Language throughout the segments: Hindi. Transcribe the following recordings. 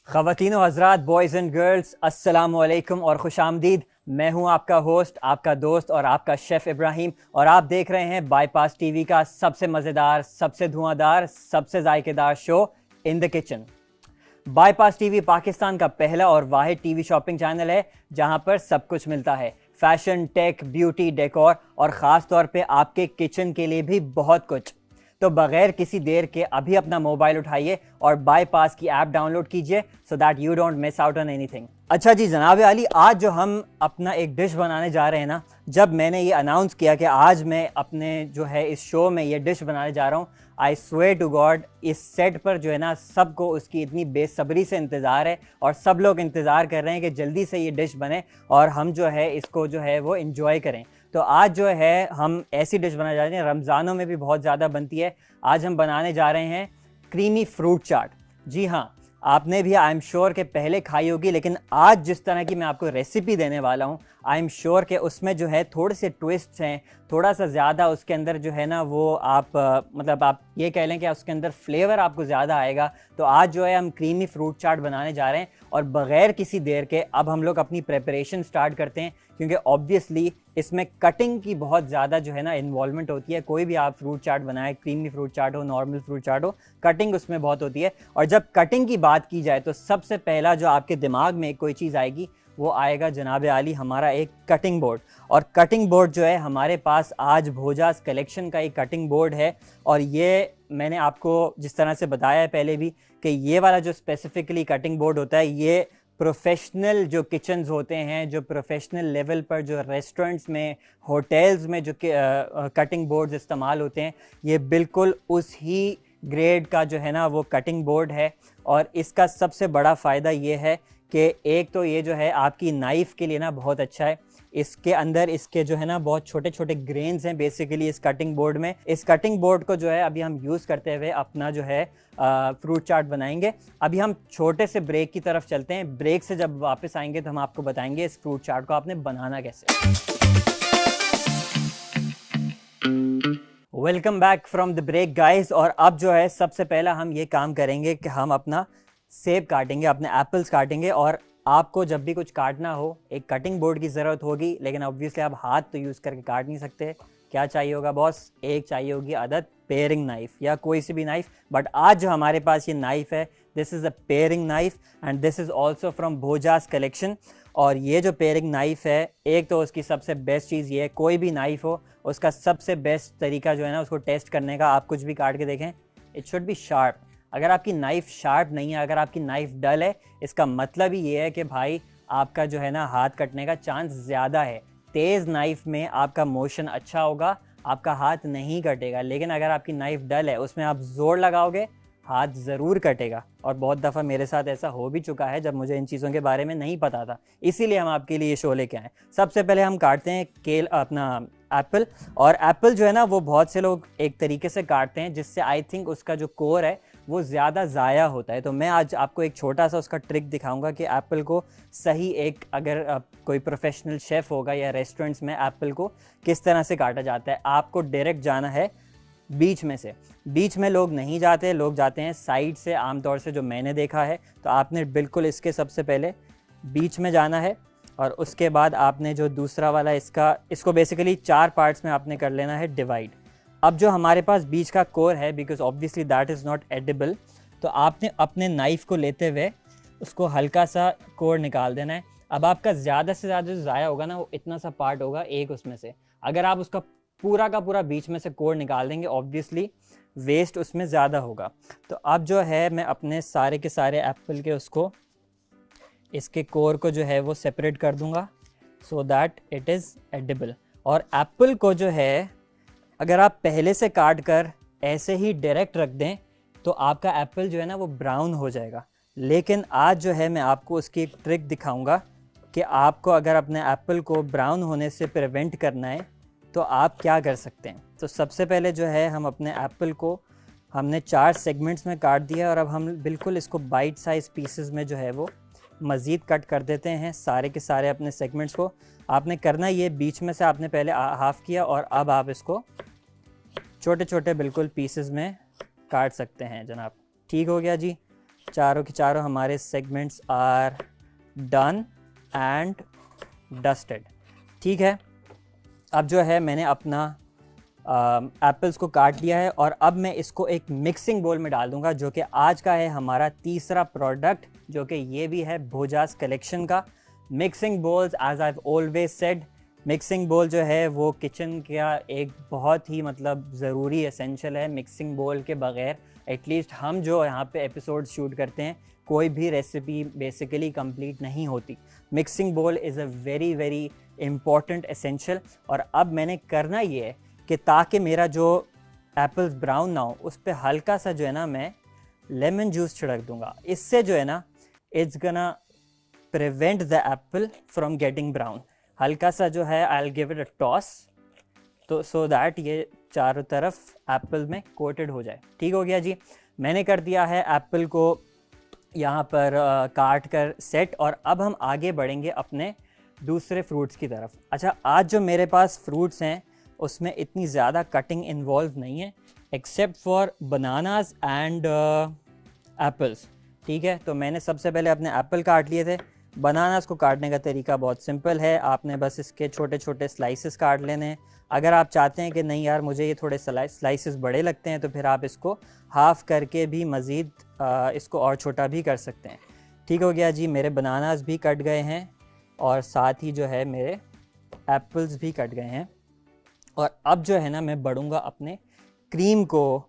ख़वातीन व हज़रात, बॉयज़ एंड गर्ल्स, अस्सलामुअलैकुम और खुशामदीद। मैं हूं आपका होस्ट, आपका दोस्त और आपका शेफ़ इब्राहिम, और आप देख रहे हैं बाईपास टीवी का सबसे मज़ेदार, सबसे धुआंधार, सबसे जायकेदार show in the kitchen. Bypass TV Pakistan का पहला और वाहिद टीवी शॉपिंग चैनल है जहां पर सब कुछ मिलता है। फैशन, टेक, ब्यूटी, डेकोर और ख़ास तौर पे आपके किचन के लिए भी बहुत कुछ। तो बगैर किसी देर के अभी अपना मोबाइल उठाइए और बाईपास की ऐप डाउनलोड कीजिए so that you don't miss out on anything. अच्छा जी जनाब अली, आज जो हम अपना एक डिश बनाने जा रहे हैं ना, जब मैंने ये अनाउंस किया कि आज मैं अपने जो है इस शो में ये डिश बनाने जा रहा हूँ, आई स्वेयर टू गॉड इस सेट पर जो है ना सबको उसकी इतनी बेसब्री से इंतज़ार है और सब लोग इंतज़ार कर रहे हैं कि जल्दी से ये डिश बने और हम जो है इसको जो है वो इंजॉय करें। तो आज जो है हम ऐसी डिश बनाने जा रहे हैं, रमज़ानों में भी बहुत ज़्यादा बनती है। आज हम बनाने जा रहे हैं क्रीमी फ्रूट चाट। जी हाँ, आपने भी आई एम श्योर के पहले खाई होगी, लेकिन आज जिस तरह की मैं आपको रेसिपी देने वाला हूँ आई एम श्योर के उसमें जो है थोड़े से ट्विस्ट्स हैं, थोड़ा सा ज़्यादा उसके अंदर जो है ना वो आप मतलब आप ये कह लें कि उसके अंदर फ्लेवर आपको ज़्यादा आएगा। तो आज जो है हम क्रीमी फ्रूट चाट बनाने जा रहे हैं और बग़ैर किसी देर के अब हम लोग अपनी प्रेपरेशन स्टार्ट करते हैं, क्योंकि ऑब्वियसली इसमें कटिंग की बहुत ज़्यादा जो है ना इन्वॉल्वमेंट होती है। कोई भी आप फ्रूट चाट बनाए, क्रीमी फ्रूट चाट हो, नॉर्मल फ्रूट चाट हो, कटिंग उसमें बहुत होती है। और जब कटिंग की बात की जाए तो सबसे पहला जो आपके दिमाग में कोई चीज़ आएगी वो आएगा जनाब आली हमारा एक कटिंग बोर्ड। और कटिंग बोर्ड जो है हमारे पास आज भोजास कलेक्शन का एक कटिंग बोर्ड है, और ये मैंने आपको जिस तरह से बताया है पहले भी कि ये वाला जो स्पेसिफिकली कटिंग बोर्ड होता है ये प्रोफेशनल जो किचन्स होते हैं, जो प्रोफेशनल लेवल पर जो रेस्टोरेंट्स में, होटल्स में जो कटिंग बोर्ड्स इस्तेमाल होते हैं, ये बिल्कुल उस ही ग्रेड का जो है ना वो कटिंग बोर्ड है। और इसका सबसे बड़ा फ़ायदा ये है कि एक तो ये जो है आपकी नाइफ़ के लिए ना बहुत अच्छा है। इसके अंदर इसके जो है ना बहुत छोटे छोटे ग्रेन्स हैं बेसिकली इस कटिंग बोर्ड में। इस कटिंग बोर्ड को जो है अभी हम यूज़ करते हुए अपना जो है फ्रूट चाट बनाएंगे। अभी हम छोटे से ब्रेक की तरफ चलते हैं। ब्रेक से जब वापस आएंगे तो हम आपको बताएंगे इस फ्रूट चाट को आपने बनाना कैसे। Welcome back from the break guys. और अब जो है सबसे पहला हम ये काम करेंगे कि हम अपना सेब काटेंगे, अपने एप्पल्स काटेंगे। और आपको जब भी कुछ काटना हो एक कटिंग बोर्ड की ज़रूरत होगी, लेकिन ऑब्वियसली आप हाथ तो यूज़ करके काट नहीं सकते। क्या चाहिए होगा बॉस? एक चाहिए होगी आदत पेयरिंग नाइफ़ या कोई सी भी नाइफ़। बट आज जो हमारे पास ये नाइफ़ है this is a paring knife and this is also from Bhoja's collection. और ये जो पेयरिंग नाइफ़ है, एक तो उसकी सबसे बेस्ट चीज़ ये है, कोई भी नाइफ़ हो उसका सबसे बेस्ट तरीका जो है ना उसको टेस्ट करने का, आप कुछ भी काट के देखें, इट शुड बी शार्प। अगर आपकी नाइफ़ शार्प नहीं है, अगर आपकी नाइफ़ डल है, इसका मतलब ही ये है कि भाई आपका जो है ना हाथ कटने का चांस ज़्यादा है। तेज़ नाइफ़ में आपका मोशन अच्छा होगा, आपका हाथ नहीं कटेगा। लेकिन अगर आपकी नाइफ़ डल है, उसमें आप ज़ोर लगाओगे, हाथ ज़रूर कटेगा। और बहुत दफ़ा मेरे साथ ऐसा हो भी चुका है जब मुझे इन चीज़ों के बारे में नहीं पता था। इसीलिए हम आपके लिए ये शो लेके आए। सबसे पहले हम काटते हैं केल अपना एप्पल। और एप्पल जो है ना वो बहुत से लोग एक तरीके से काटते हैं जिससे आई थिंक उसका जो कोर है वो ज़्यादा ज़ाया होता है। तो मैं आज आपको एक छोटा सा उसका ट्रिक दिखाऊंगा कि एप्पल को सही एक अगर कोई प्रोफेशनल शेफ़ होगा या रेस्टोरेंट्स में एप्पल को किस तरह से काटा जाता है। आपको डायरेक्ट जाना है बीच में से। बीच में लोग नहीं जाते, लोग जाते हैं साइड से आमतौर से, जो मैंने देखा है। तो आपने बिल्कुल इसके सबसे पहले बीच में जाना है और उसके बाद आपने जो दूसरा वाला इसको बेसिकली 4 पार्ट्स में आपने कर लेना है डिवाइड। अब जो हमारे पास बीच का कोर है, because obviously that is not edible, तो आपने अपने नाइफ़ को लेते हुए उसको हल्का सा कोर निकाल देना है। अब आपका ज़्यादा से ज़्यादा जो ज़ाया होगा ना वो इतना सा पार्ट होगा एक उसमें से। अगर आप उसका पूरा का पूरा बीच में से कोर निकाल देंगे ऑब्वियसली वेस्ट उसमें ज़्यादा होगा। तो अब जो है मैं अपने सारे के सारे एप्पल के उसको इसके कोर को जो है वो सेपरेट कर दूंगा so that it is edible. और एप्पल को जो है अगर आप पहले से काट कर ऐसे ही डायरेक्ट रख दें तो आपका एप्पल जो है ना वो ब्राउन हो जाएगा। लेकिन आज जो है मैं आपको उसकी एक ट्रिक दिखाऊंगा कि आपको अगर अपने एप्पल को ब्राउन होने से प्रिवेंट करना है तो आप क्या कर सकते हैं। तो सबसे पहले जो है हम अपने एप्पल को हमने 4 सेगमेंट्स में काट दिया और अब हम बिल्कुल इसको बाइट साइज़ पीसेस में जो है वो मज़ीद कट कर देते हैं सारे के सारे अपने सेगमेंट्स को। आपने करना ये बीच में से आपने पहले हाफ़ किया और अब आप इसको छोटे छोटे बिल्कुल पीसेस में काट सकते हैं जनाब। ठीक हो गया जी। चारों के चारों हमारे segments are done and dusted. ठीक है, अब जो है मैंने अपना एप्पल्स को काट लिया है और अब मैं इसको एक मिक्सिंग बोल में डाल दूंगा, जो कि आज का है हमारा तीसरा प्रोडक्ट, जो कि ये भी है भोजास कलेक्शन का mixing bowls. As I always said, mixing bowl जो है वो किचन का एक बहुत ही मतलब ज़रूरी एसेंशियल है। मिक्सिंग बोल के बगैर एटलीस्ट हम जो यहाँ पे एपिसोड शूट करते हैं कोई भी रेसिपी बेसिकली कंप्लीट नहीं होती। मिक्सिंग बोल is a very very important essential. और अब मैंने करना ये है कि ताकि मेरा जो एप्पल्स ब्राउन ना हो उस पर हल्का सा जो है ना मैं लेमन जूस छिड़क दूंगा। इससे जो है ना इट्स गना prevent the Apple from getting brown. हल्का सा जो है I will give it a toss, तो सो दैट ये चारों तरफ एप्पल में कोटेड हो जाए। ठीक हो गया जी, मैंने कर दिया है एप्पल को यहाँ पर काट कर सेट। और अब हम आगे बढ़ेंगे अपने दूसरे फ्रूट्स की तरफ। अच्छा, आज जो मेरे पास फ्रूट्स हैं उसमें इतनी ज़्यादा कटिंग इन्वॉल्व नहीं है except for bananas and apples. ठीक है, तो मैंने सबसे पहले अपने एप्पल काट लिए थे। बनानास को काटने का तरीका बहुत सिंपल है, आपने बस इसके छोटे छोटे स्लाइसेस काट लेने हैं। अगर आप चाहते हैं कि नहीं यार मुझे ये थोड़े स्लाइसेस बड़े लगते हैं तो फिर आप इसको हाफ़ करके भी मज़ीद इसको और छोटा भी कर सकते हैं। ठीक हो गया जी, मेरे बनानास भी कट गए हैं और साथ ही जो है मेरे एप्पल्स भी कट गए हैं। और अब जो है ना मैं बढ़ूँगा अपने क्रीम को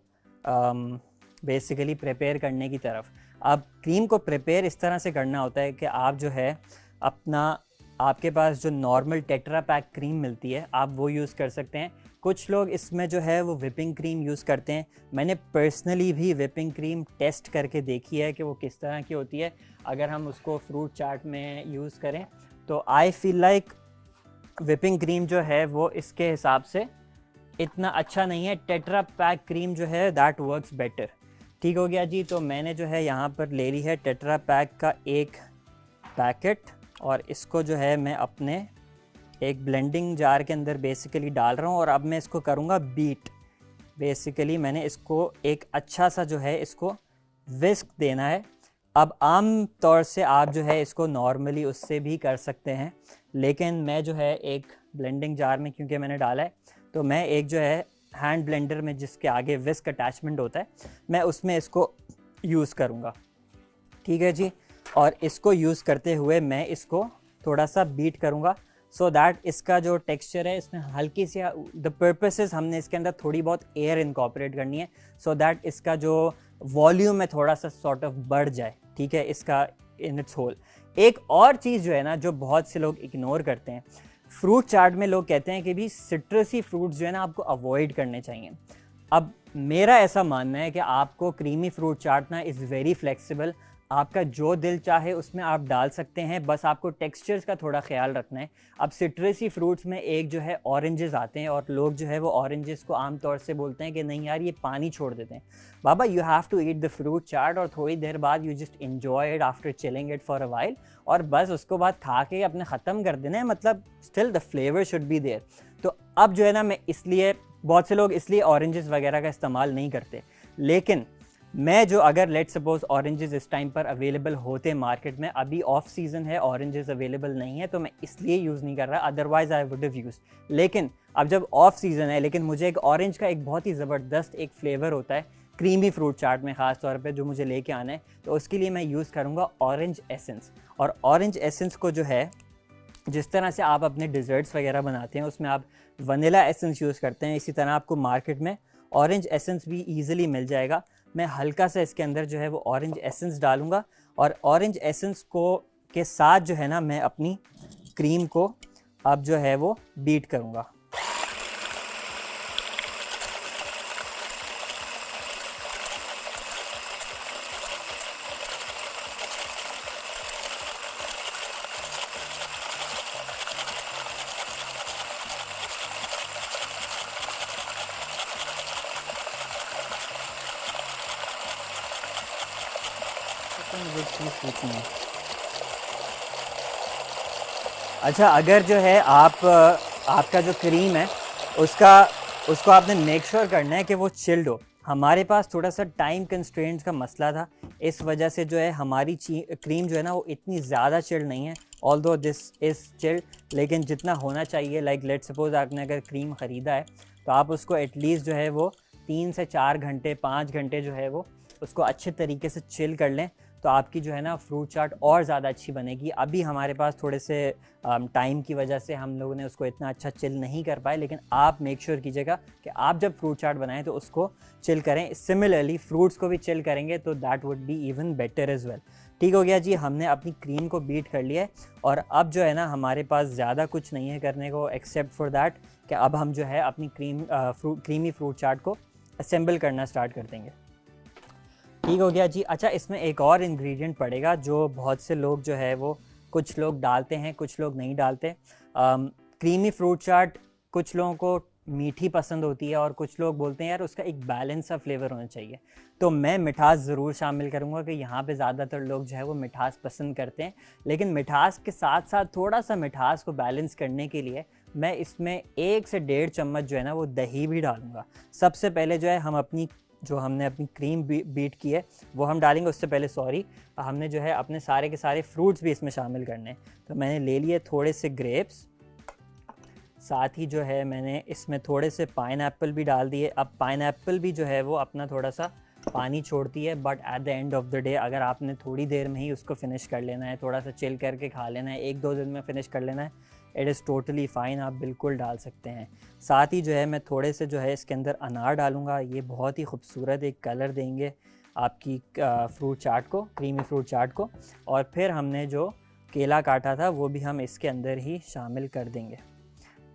बेसिकली प्रिपेयर करने की तरफ। अब क्रीम को प्रिपेयर इस तरह से करना होता है कि आप जो है अपना, आपके पास जो नॉर्मल टेट्रा पैक क्रीम मिलती है आप वो यूज़ कर सकते हैं। कुछ लोग इसमें जो है वो विपिंग क्रीम यूज़ करते हैं। मैंने पर्सनली भी विपिंग क्रीम टेस्ट करके देखी है कि वो किस तरह की होती है। अगर हम उसको फ्रूट चाट में यूज़ करें तो I feel like whipping cream जो है वो इसके हिसाब से इतना अच्छा नहीं है। टेट्रा पैक क्रीम जो है दैट वर्क्स बेटर। ठीक हो गया जी, तो मैंने जो है यहाँ पर ले ली है टेट्रा पैक का एक पैकेट और इसको जो है मैं अपने एक ब्लेंडिंग जार के अंदर बेसिकली डाल रहा हूँ और अब मैं इसको करूँगा बीट। बेसिकली मैंने इसको एक अच्छा सा जो है इसको विस्क देना है। अब आम तौर से आप जो है इसको नॉर्मली उससे भी कर सकते हैं, लेकिन मैं जो है एक ब्लेंडिंग जार में क्योंकि मैंने डाला है तो मैं एक जो है हैंड ब्लेंडर में जिसके आगे विस्क अटैचमेंट होता है मैं उसमें इसको यूज़ करूँगा। ठीक है जी, और इसको यूज़ करते हुए मैं इसको थोड़ा सा बीट करूँगा सो दैट इसका जो टेक्सचर है इसमें हल्की सी, द पर्पसेस हमने इसके अंदर थोड़ी बहुत एयर इनकॉर्पोरेट करनी है सो दैट इसका जो वॉल्यूम है थोड़ा सा सॉर्ट ऑफ बढ़ जाए। ठीक है, इसका इन इट्स होल। एक और चीज़ जो है ना जो बहुत से लोग इग्नोर करते हैं, फ्रूट चाट में लोग कहते हैं कि भी सिट्रसी फ्रूट्स जो है ना आपको अवॉइड करने चाहिए। अब मेरा ऐसा मानना है कि आपको क्रीमी फ्रूट चाट ना इज़ वेरी फ्लेक्सिबल, आपका जो दिल चाहे उसमें आप डाल सकते हैं, बस आपको टेक्सचर्स का थोड़ा ख्याल रखना है। अब सिट्रसी फ्रूट्स में एक जो है ऑरेंजेस आते हैं और लोग जो है वो ऑरेंजेस को आम तौर से बोलते हैं कि नहीं यार ये पानी छोड़ देते हैं। बाबा you have to eat the fruit chaat और थोड़ी देर बाद you just enjoy it after chilling it for a while और बस उसको बाद खा के अपने ख़त्म कर देना है, मतलब still the flavour should be there. तो अब जो है ना मैं इसलिए, बहुत से लोग इसलिए ऑरेंजेस वगैरह का इस्तेमाल नहीं करते, लेकिन मैं जो अगर लेट सपोज ऑरेंजेस इस टाइम पर अवेलेबल होते मार्केट में, अभी ऑफ सीज़न है ऑरेंजेस अवेलेबल नहीं है तो मैं इसलिए यूज़ नहीं कर रहा, otherwise I would have use. लेकिन अब जब ऑफ सीज़न है, लेकिन मुझे एक ऑरेंज का एक बहुत ही ज़बरदस्त एक फ्लेवर होता है क्रीमी फ्रूट चाट में ख़ास तौर पे जो मुझे लेके आना है, तो उसके लिए मैं यूज़ करूँगा ऑरेंज एसेंस। और ऑरेंज एसेंस को जो है जिस तरह से आप अपने डिज़र्ट्स वगैरह बनाते हैं उसमें आप वनीला एसेंस यूज़ करते हैं, इसी तरह आपको मार्केट में ऑरेंज एसेंस भी ईजिली मिल जाएगा। मैं हल्का सा इसके अंदर जो है वो ऑरेंज एसेंस डालूंगा और ऑरेंज एसेंस को के साथ जो है ना मैं अपनी क्रीम को अब जो है वो बीट करूँगा। अच्छा, अगर जो है आपका जो क्रीम है उसको आपने मेक श्योर करना है कि वो चिल्ड हो। हमारे पास थोड़ा सा टाइम कंस्ट्रेंट्स का मसला था, इस वजह से जो है हमारी क्रीम जो है ना वो इतनी ज़्यादा चिल्ड नहीं है, ऑल्दो दिस इज़ चिल्ड, लेकिन जितना होना चाहिए। लाइक लेट सपोज आपने अगर क्रीम ख़रीदा है तो आप उसको एटलीस्ट जो है वो 3 से 4 घंटे 5 घंटे जो है वो उसको अच्छे तरीके से चिल कर लें, तो आपकी जो है ना फ्रूट चाट और ज़्यादा अच्छी बनेगी। अभी हमारे पास थोड़े से टाइम की वजह से हम लोगों ने उसको इतना अच्छा चिल नहीं कर पाए, लेकिन आप मेक श्योर कीजिएगा कि आप जब फ्रूट चाट बनाएं तो उसको चिल करें। सिमिलरली फ्रूट्स को भी चिल करेंगे तो that would be even better as well. ठीक हो गया जी, हमने अपनी क्रीम को बीट कर लिया है और अब जो है ना हमारे पास ज़्यादा कुछ नहीं है करने को एक्सेप्ट फॉर दैट कि अब हम जो है अपनी क्रीमी फ्रूट चाट को असेंबल करना स्टार्ट कर देंगे। ठीक हो गया जी। अच्छा, इसमें एक और इंग्रेडिएंट पड़ेगा जो बहुत से लोग जो है वो कुछ लोग डालते हैं, कुछ लोग नहीं डालते। क्रीमी फ्रूट चाट कुछ लोगों को मीठी पसंद होती है और कुछ लोग बोलते हैं यार उसका एक बैलेंस सा फ्लेवर होना चाहिए, तो मैं मिठास ज़रूर शामिल करूँगा कि यहाँ पे ज़्यादातर लोग जो है वो मिठास पसंद करते हैं, लेकिन मिठास के साथ साथ थोड़ा सा मिठास को बैलेंस करने के लिए मैं इसमें 1 से 1.5 चम्मच जो है ना वो दही भी डालूँगा। सबसे पहले जो है हम हमने अपनी क्रीम बीट की है वो हम डालेंगे, उससे पहले हमने जो है अपने सारे के सारे फ्रूट्स भी इसमें शामिल करने हैं। तो मैंने ले लिए थोड़े से ग्रेप्स, साथ ही जो है मैंने इसमें थोड़े से पाइनएप्पल भी डाल दिए। अब पाइनएप्पल भी जो है वो अपना थोड़ा सा पानी छोड़ती है, but at the end of the day अगर आपने थोड़ी देर में ही उसको फिनिश कर लेना है, थोड़ा सा चिल करके खा लेना है, 1-2 दिन में फिनिश कर लेना है, इट इज़ टोटली फ़ाइन, आप बिल्कुल डाल सकते हैं। साथ ही जो है मैं थोड़े से जो है इसके अंदर अनार डालूँगा, ये बहुत ही खूबसूरत एक कलर देंगे आपकी फ्रूट चाट को, क्रीमी फ्रूट चाट को। और फिर हमने जो केला काटा था वो भी हम इसके अंदर ही शामिल कर देंगे।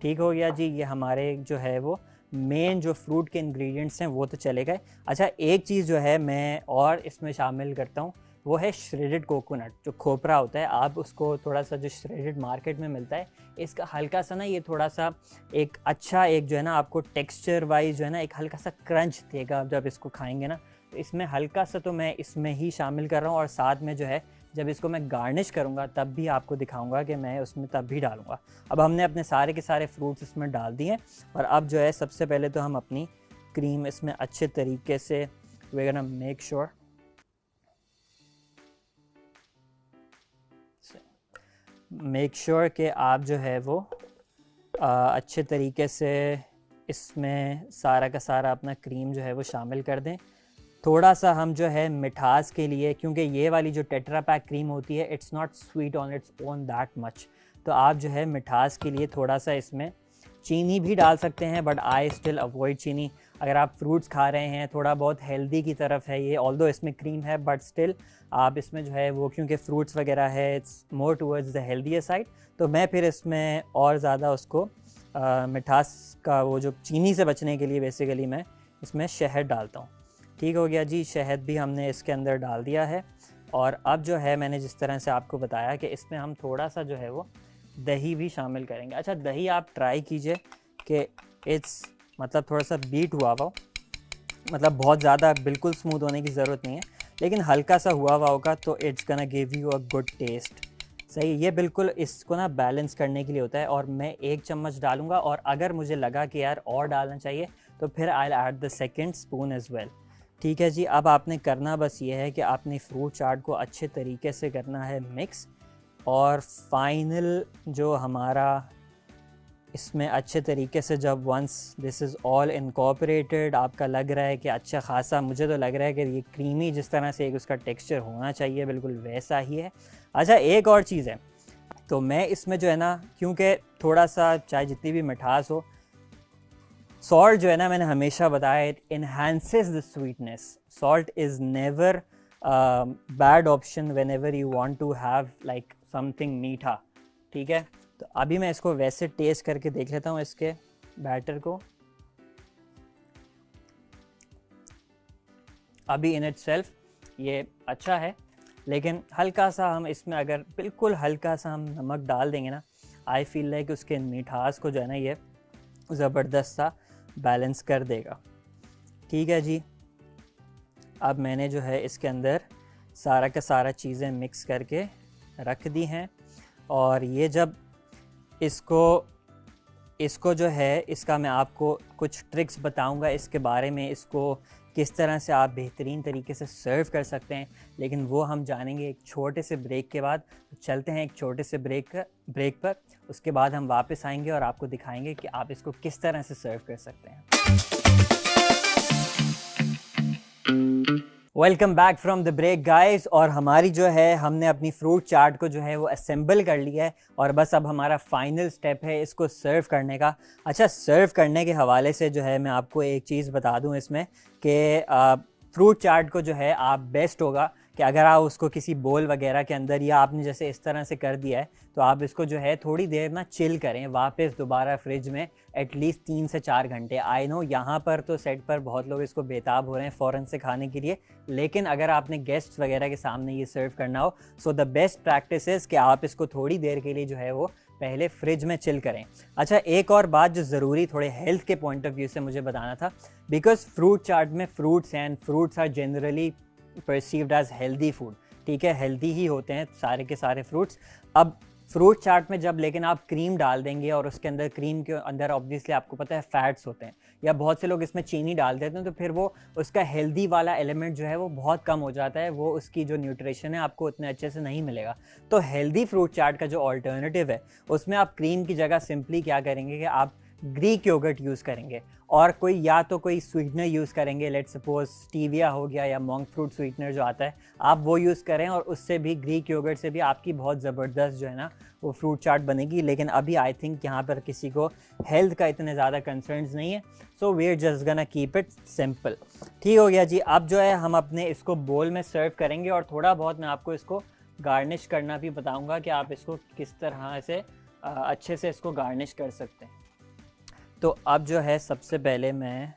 ठीक हो गया जी, ये हमारे जो है वो मेन जो फ्रूट के इंग्रेडिएंट्स हैं वो तो चले गए। अच्छा, एक चीज़ जो है मैं और इसमें शामिल करता हूँ वो है श्रेडेड कोकोनट, जो खोपरा होता है, आप उसको थोड़ा सा जो श्रेडेड मार्केट में मिलता है, इसका हल्का सा ना ये थोड़ा सा एक अच्छा एक जो है ना आपको टेक्सचर वाइज जो है ना एक हल्का सा क्रंच देगा आप जब इसको खाएंगे ना, तो इसमें हल्का सा तो मैं इसमें ही शामिल कर रहा हूँ, और साथ में जो है जब इसको मैं गार्निश करूँगा तब भी आपको दिखाऊंगा कि मैं उसमें तब भी डालूँगा। अब हमने अपने सारे के सारे फ्रूट्स इसमें डाल दिए और अब जो है सबसे पहले तो हम अपनी क्रीम इसमें अच्छे तरीके से वी गोना मेक श्योर कि आप जो है वो अच्छे तरीके से इसमें सारा का सारा अपना क्रीम जो है वो शामिल कर दें। थोड़ा सा हम जो है मिठास के लिए, क्योंकि ये वाली जो टेट्रा पैक क्रीम होती है it's not sweet on its own that much, तो आप जो है मिठास के लिए थोड़ा सा इसमें चीनी भी डाल सकते हैं, बट आई स्टिल अवॉइड चीनी। अगर आप फ्रूट्स खा रहे हैं, थोड़ा बहुत हेल्दी की तरफ है ये, ऑल्दो इसमें क्रीम है बट स्टिल आप इसमें जो है वो क्योंकि फ्रूट्स वगैरह है it's more towards the healthier side, तो मैं फिर इसमें और ज़्यादा उसको मिठास का वो जो चीनी से बचने के लिए बेसिकली मैं इसमें शहद डालता हूँ। ठीक हो गया जी, शहद भी हमने इसके अंदर डाल दिया है। और अब जो है मैंने जिस तरह से आपको बताया कि इसमें हम थोड़ा सा जो है वो दही भी शामिल करेंगे। अच्छा, दही आप ट्राई कीजिए कि इट्स मतलब थोड़ा सा बीट हुआ हो, मतलब बहुत ज़्यादा बिल्कुल स्मूथ होने की ज़रूरत नहीं है, लेकिन हल्का सा हुआ होगा तो it's gonna give you a good taste. सही, ये बिल्कुल इसको ना बैलेंस करने के लिए होता है। और मैं 1 चम्मच डालूँगा, और अगर मुझे लगा कि यार और डालना चाहिए तो फिर I will add the second spoon as well. ठीक है जी, अब आपने करना बस ये है कि आपने फ्रूट चाट को अच्छे तरीके से करना है मिक्स, और फाइनल जो हमारा इसमें अच्छे तरीके से जब once this is all incorporated आपका लग रहा है कि अच्छा खासा, मुझे तो लग रहा है कि ये क्रीमी जिस तरह से एक उसका टेक्सचर होना चाहिए बिल्कुल वैसा ही है। अच्छा, एक और चीज़ है, तो मैं इसमें जो है ना, क्योंकि थोड़ा सा चाहे जितनी भी मिठास हो, सॉल्ट जो है ना मैंने हमेशा बताया it enhances the sweetness. Salt is never bad option whenever you want to have like something meetha. ठीक है, तो अभी मैं इसको वैसे टेस्ट करके देख लेता हूँ इसके बैटर को। अभी इन इटसेल्फ ये अच्छा है, लेकिन हल्का सा हम इसमें अगर बिल्कुल हल्का सा हम नमक डाल देंगे ना, आई फील लाइक उसके मिठास को जो है ना ये ज़बरदस्त सा बैलेंस कर देगा। ठीक है जी, अब मैंने जो है इसके अंदर सारा का सारा चीज़ें मिक्स करके रख दी हैं, और ये जब इसको जो है इसका मैं आपको कुछ ट्रिक्स बताऊंगा इसके बारे में, इसको किस तरह से आप बेहतरीन तरीके से सर्व कर सकते हैं, लेकिन वो हम जानेंगे एक छोटे से ब्रेक के बाद। तो चलते हैं एक छोटे से ब्रेक पर, उसके बाद हम वापस आएंगे और आपको दिखाएंगे कि आप इसको किस तरह से सर्व कर सकते हैं। Welcome back from the break guys. और हमारी जो है हमने अपनी फ्रूट चाट को जो है वो असेंबल कर लिया है और बस अब हमारा फाइनल स्टेप है इसको सर्व करने का। अच्छा, सर्व करने के हवाले से जो है मैं आपको एक चीज़ बता दूं इसमें कि फ्रूट चाट को जो है आप बेस्ट होगा कि अगर आप उसको किसी बोल वगैरह के अंदर, या आपने जैसे इस तरह से कर दिया है, तो आप इसको जो है थोड़ी देर ना चिल करें वापस दोबारा फ्रिज में, एटलीस्ट 3 से 4 घंटे। आई नो यहाँ पर तो सेट पर बहुत लोग इसको बेताब हो रहे हैं फ़ौरन से खाने के लिए, लेकिन अगर आपने गेस्ट्स वगैरह के सामने ये सर्व करना हो, so the best practice is कि आप इसको थोड़ी देर के लिए जो है वो पहले फ्रिज में चिल करें। अच्छा, एक और बात जो ज़रूरी थोड़े हेल्थ के पॉइंट ऑफ व्यू से मुझे बताना था, बिकॉज फ्रूट चाट में fruits and fruits are generally perceived as healthy food. ठीक है, हेल्दी ही होते हैं सारे के सारे फ्रूट्स। अब फ्रूट चाट में जब लेकिन आप क्रीम डाल देंगे और उसके अंदर क्रीम के अंदर ऑब्वियसली आपको पता है फैट्स होते हैं, या बहुत से लोग इसमें चीनी डाल देते हैं, तो फिर वो उसका हेल्दी वाला एलिमेंट जो है वो बहुत कम हो जाता है, वो उसकी जो न्यूट्रिशन है आपको उतने अच्छे से नहीं मिलेगा। तो हेल्दी फ्रूट चाट का जो ऑल्टरनेटिव है उसमें आप क्रीम की जगह सिंपली क्या करेंगे कि आप ग्रीक योगर्ट यूज़ करेंगे और कोई या तो कोई स्वीटनर यूज़ करेंगे, लेट्स सपोज स्टीविया हो गया या मॉन्क फ्रूट स्वीटनर जो आता है, आप वो यूज़ करें और उससे भी ग्रीक योगर्ट से भी आपकी बहुत ज़बरदस्त जो है ना वो फ्रूट चाट बनेगी। लेकिन अभी आई थिंक यहाँ पर किसी को हेल्थ का इतने ज़्यादा कंसर्न्स नहीं है, so we are just gonna keep it simple. ठीक हो गया जी। अब जो है हम अपने इसको बोल में सर्व करेंगे और थोड़ा बहुत मैं आपको इसको गार्निश करना भी बताऊँगा कि आप इसको किस तरह से अच्छे से इसको गार्निश कर सकते हैं। तो अब जो है सबसे पहले मैं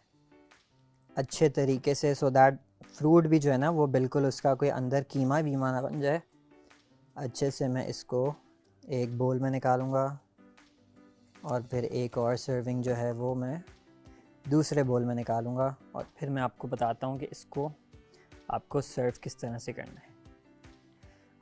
अच्छे तरीके से, सो दैट फ्रूट भी जो है ना वो बिल्कुल उसका कोई अंदर कीमा वीमा ना बन जाए, अच्छे से मैं इसको एक बोल में निकालूंगा और फिर एक और सर्विंग जो है वो मैं दूसरे बोल में निकालूंगा और फिर मैं आपको बताता हूँ कि इसको आपको सर्व किस तरह से करना है।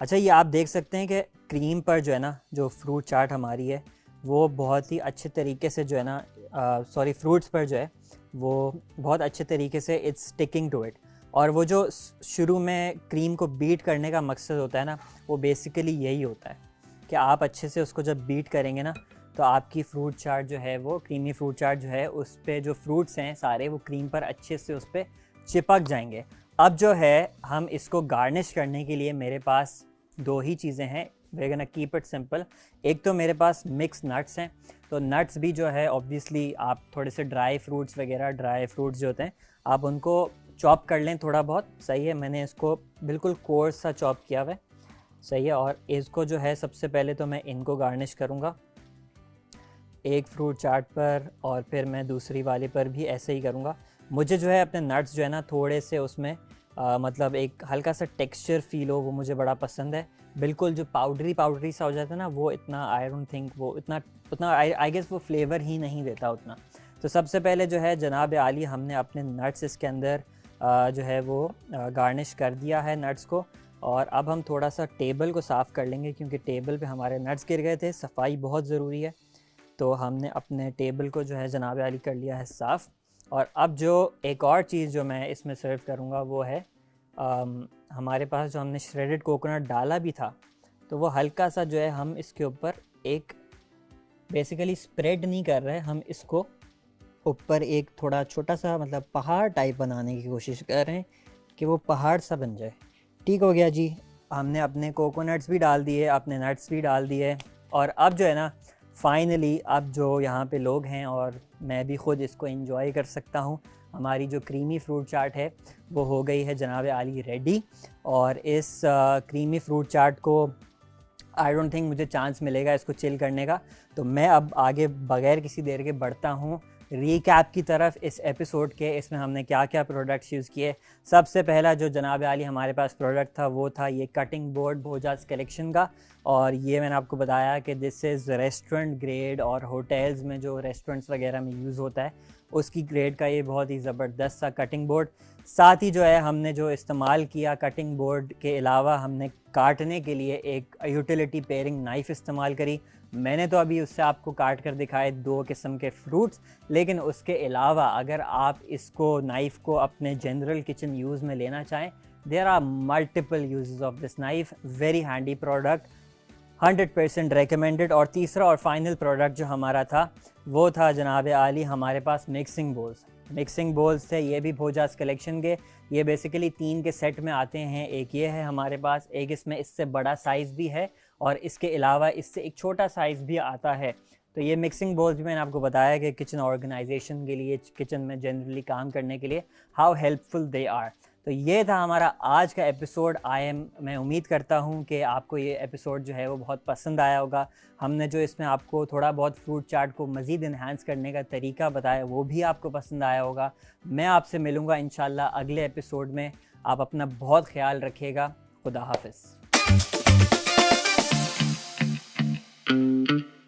अच्छा, ये आप देख सकते हैं कि क्रीम पर जो है ना जो फ्रूट चाट हमारी है वो बहुत ही अच्छे तरीके से जो है ना फ्रूट्स पर जो है वो बहुत अच्छे तरीके से इट्स स्टिकिंग टू इट। और वो जो शुरू में क्रीम को बीट करने का मकसद होता है ना, वो बेसिकली यही होता है कि आप अच्छे से उसको जब बीट करेंगे ना तो आपकी फ्रूट चाट जो है वो क्रीमी फ्रूट चाट जो है उस पर जो फ्रूट्स हैं सारे वो क्रीम पर अच्छे से उस पर चिपक जाएंगे। अब जो है हम इसको गार्निश करने के लिए मेरे पास दो ही चीज़ें हैं, we're gonna keep it simple। एक तो मेरे पास मिक्स नट्स हैं, तो नट्स भी जो है ऑब्वियसली आप थोड़े से ड्राई फ्रूट्स वगैरह, ड्राई फ्रूट्स जो होते हैं आप उनको चॉप कर लें थोड़ा बहुत, सही है। मैंने इसको बिल्कुल कोर्स सा चॉप किया हुआ है, सही है। और इसको जो है सबसे पहले तो मैं इनको गार्निश करूँगा एक फ्रूट चाट पर और फिर मैं दूसरी वाले पर भी ऐसे ही करूँगा। मुझे जो है अपने नट्स जो है ना थोड़े से उसमें मतलब एक हल्का सा टेक्सचर फील हो, वो मुझे बड़ा पसंद है। बिल्कुल जो पाउडरी सा हो जाता है ना वो इतना आई डोंट थिंक वो उतना आई गेस वो फ्लेवर ही नहीं देता उतना। तो सबसे पहले जो है जनाब आली हमने अपने नट्स इसके अंदर जो है वो गार्निश कर दिया है नट्स को। और अब हम थोड़ा सा टेबल को साफ़ कर लेंगे क्योंकि टेबल पे हमारे नट्स गिर गए थे, सफाई बहुत ज़रूरी है। तो हमने अपने टेबल को जो है जनाब आली कर लिया है साफ़। और अब जो एक और चीज़ जो मैं इसमें सर्व करूँगा वो है हमारे पास जो हमने श्रेडेड कोकोनट डाला भी था, तो वो हल्का सा जो है हम इसके ऊपर एक बेसिकली स्प्रेड नहीं कर रहे, हम इसको ऊपर एक थोड़ा छोटा सा मतलब पहाड़ टाइप बनाने की कोशिश कर रहे हैं कि वो पहाड़ सा बन जाए। ठीक हो गया जी। हमने अपने कोकोनट्स भी डाल दिए, अपने नट्स भी डाल दिए और अब जो है ना फाइनली अब जो यहाँ पे लोग हैं और मैं भी ख़ुद इसको एंजॉय कर सकता हूँ। हमारी जो क्रीमी फ्रूट चाट है वो हो गई है जनाब आली रेडी। और इस क्रीमी फ्रूट चाट को आई डोंट थिंक मुझे चांस मिलेगा इसको चिल करने का, तो मैं अब आगे बगैर किसी देर के बढ़ता हूँ रीकैप की तरफ इस एपिसोड के। इसमें हमने क्या क्या प्रोडक्ट्स यूज़ किए। सबसे पहला जो जनाब आली हमारे पास प्रोडक्ट था वो था ये कटिंग बोर्ड भोजास कलेक्शन का, और ये मैंने आपको बताया कि दिस इज़ रेस्टोरेंट ग्रेड और होटल्स में जो रेस्टोरेंट्स वगैरह में यूज़ होता है उसकी ग्रेड का ये बहुत ही ज़बरदस्त सा कटिंग बोर्ड। साथ ही जो है हमने जो इस्तेमाल किया कटिंग बोर्ड के अलावा हमने काटने के लिए एक यूटिलिटी पेयरिंग नाइफ़ इस्तेमाल करी। मैंने तो अभी उससे आपको काट कर दिखाए 2 किस्म के फ्रूट्स, लेकिन उसके अलावा अगर आप इसको नाइफ़ को अपने जनरल किचन यूज़ में लेना चाहें, there are multiple uses of this knife, very handy product, 100% recommended. और तीसरा और फाइनल प्रोडक्ट जो हमारा था वो था जनाब आली हमारे पास मिक्सिंग बोल्स। मिक्सिंग बोल्स थे ये भी भोजास कलेक्शन के। ये बेसिकली 3 के सेट में आते हैं। एक ये है हमारे पास, एक इसमें इससे बड़ा साइज़ भी है और इसके अलावा इससे एक छोटा साइज़ भी आता है। तो ये मिक्सिंग बोल्स भी मैंने आपको बताया कि किचन ऑर्गेनाइजेशन के लिए, किचन में जनरली काम करने के लिए हाउ हेल्पफुल दे आर। तो ये था हमारा आज का एपिसोड। मैं उम्मीद करता हूँ कि आपको ये एपिसोड जो है वो बहुत पसंद आया होगा। हमने जो इसमें आपको थोड़ा बहुत फ्रूट चाट को मज़ीद इन्हांस करने का तरीका बताया वो भी आपको पसंद आया होगा। मैं आपसे मिलूँगा इंशाल्लाह अगले एपिसोड में। आप अपना बहुत ख्याल रखिएगा। खुदा हाफिज़।